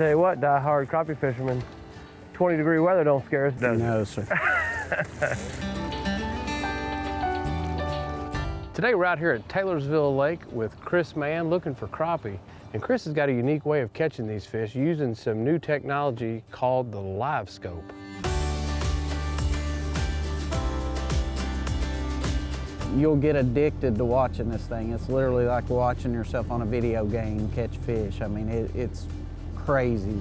Tell you what, die-hard crappie fishermen, 20-degree weather don't scare us, does it? No, sir. Today we're out here at Taylorsville Lake with Kris Mann looking for crappie. And Kris has got a unique way of catching these fish using some new technology called the Livescope. You'll get addicted to watching this thing. It's literally like watching yourself on a video game catch fish. I mean, it's crazy.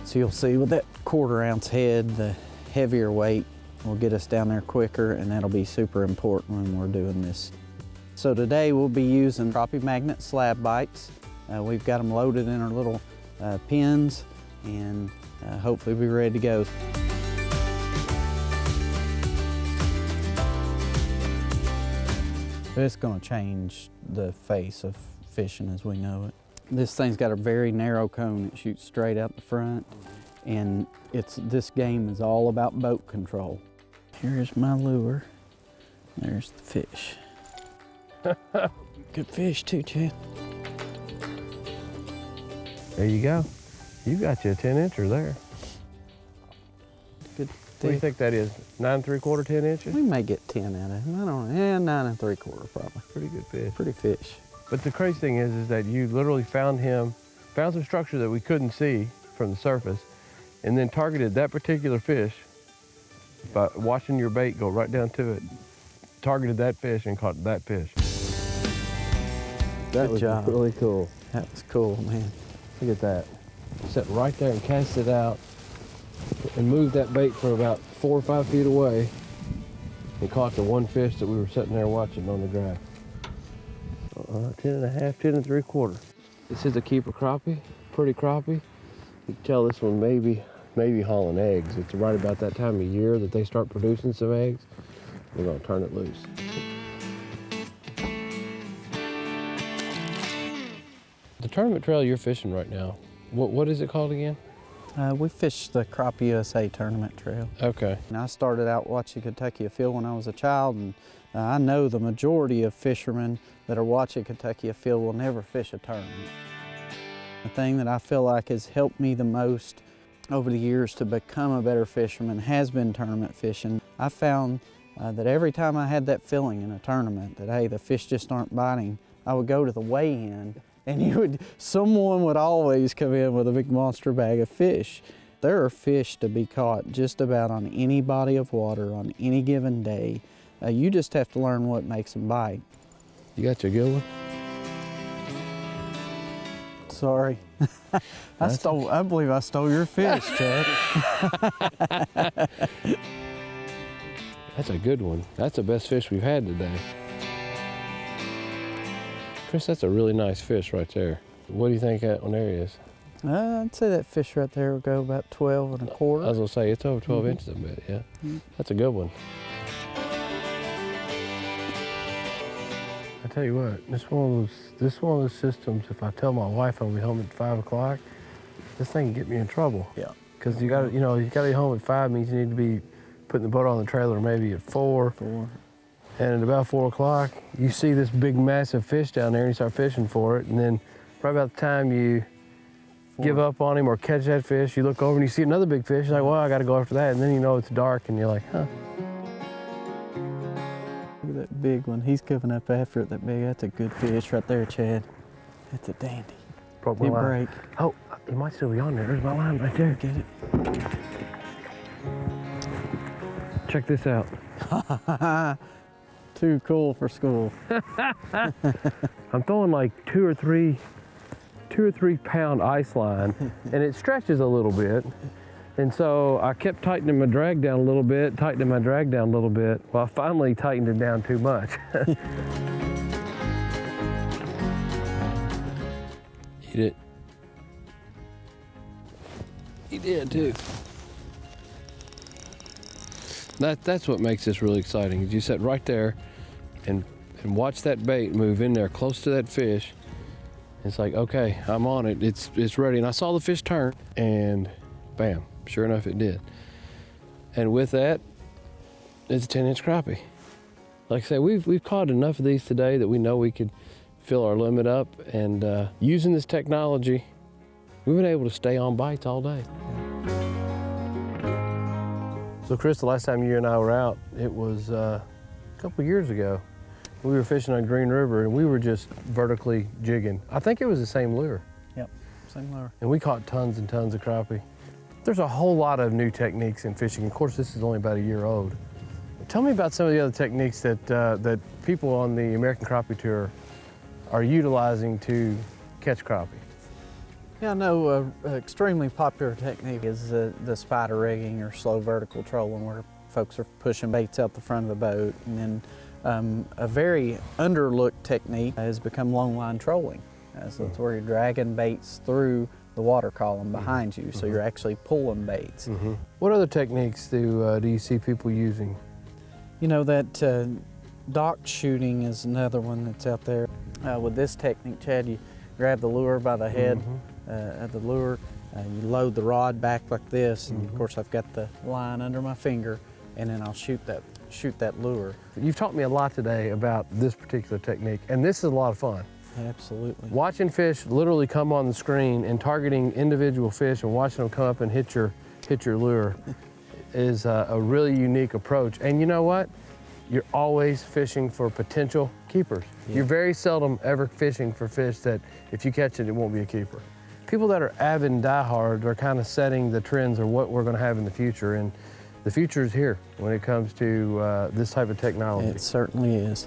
So you'll see with that 1/4 ounce head, the heavier weight will get us down there quicker, and that'll be super important when we're doing this. So today we'll be using crappie magnet slab bites. We've got them loaded in our little pins, and hopefully be ready to go. It's going to change the face of fishing as we know it. This thing's got a very narrow cone. It shoots straight out the front, and this game is all about boat control. Here's my lure. There's the fish. Good fish too, Chad. There you go. You got you a 10-incher there. Good. What do you think that is? 9 3/4, 10 inches? We may get 10 out of him. I don't know. Yeah, 9 3/4 probably. Pretty good fish. Pretty fish. But the crazy thing is that you literally found some structure that we couldn't see from the surface, and then targeted that particular fish by watching your bait go right down to it. Targeted that fish and caught that fish. That was really cool. That was cool, man. Look at that. Sat right there and cast it out and moved that bait for about 4 or 5 feet away and caught the one fish that we were sitting there watching on the graph. 10 1/2, 10 3/4. This is a keeper crappie, pretty crappie. You can tell this one maybe hauling eggs. It's right about that time of year that they start producing some eggs. We're gonna turn it loose. The tournament trail you're fishing right now, what is it called again? We fished the Crappie USA tournament trail. Okay. And I started out watching Kentucky Afield when I was a child, and I know the majority of fishermen that are watching Kentucky Afield will never fish a tournament. The thing that I feel like has helped me the most over the years to become a better fisherman has been tournament fishing. I found that every time I had that feeling in a tournament that, hey, the fish just aren't biting, I would go to the weigh-in, and someone would always come in with a big monster bag of fish. There are fish to be caught just about on any body of water on any given day. You just have to learn what makes them bite. You got your good one? Sorry. I believe I stole your fish, Chad. That's a good one. That's the best fish we've had today. Kris, that's a really nice fish right there. What do you think that one there is? I'd say that fish right there will go about 12 1/4. I was gonna say, it's over 12 inches, I bet, yeah. That's a good one. I tell you what, this one of those systems, if I tell my wife I'll be home at 5 o'clock, this thing can get me in trouble. Yeah. Because you gotta be home at 5 means you need to be putting the boat on the trailer maybe at 4. And at about 4 o'clock, you see this big, massive fish down there, and you start fishing for it. And then right about the time you give up on him or catch that fish, you look over and you see another big fish. You're like, well, I got to go after that. And then you know it's dark, and you're like, huh. Look at that big one. He's coming up after it, that big. That's a good fish right there, Chad. That's a dandy. Broke my line. Oh, he might still be on there. There's my line right there. Get it. Check this out. Too cool for school. I'm throwing like 2 or 3 pound ice line, and it stretches a little bit. And so I kept tightening my drag down a little bit, Well, I finally tightened it down too much. Eat it. He did too. That's what makes this really exciting. Is you sit right there and watch that bait move in there close to that fish. It's like, okay, I'm on it. It's ready. And I saw the fish turn, and bam, sure enough, it did. And with that, it's a 10-inch crappie. Like I said, we've caught enough of these today that we know we could fill our limit up, and using this technology, we've been able to stay on bites all day. So Kris, the last time you and I were out, it was a couple years ago. We were fishing on Green River and we were just vertically jigging. I think it was the same lure. Yep, same lure. And we caught tons and tons of crappie. There's a whole lot of new techniques in fishing. Of course, this is only about a year old. Tell me about some of the other techniques that people on the American Crappie Tour are utilizing to catch crappie. Yeah, I know an extremely popular technique is the spider rigging or slow vertical trolling, where folks are pushing baits out the front of the boat. And then a very underlooked technique has become long line trolling. So it's where you're dragging baits through the water column behind you, so you're actually pulling baits. What other techniques do you see people using? You know, that dock shooting is another one that's out there. With this technique, Chad, you grab the lure by the head of the lure, you load the rod back like this, and of course I've got the line under my finger, and then I'll shoot that lure. You've taught me a lot today about this particular technique, and this is a lot of fun. Absolutely. Watching fish literally come on the screen and targeting individual fish and watching them come up and hit your lure is a really unique approach. And you know what? You're always fishing for potential keepers. You're very seldom ever fishing for fish that if you catch it, it won't be a keeper. People that are avid and diehard are kind of setting the trends of what we're going to have in the future, and the future is here when it comes to this type of technology. It certainly is.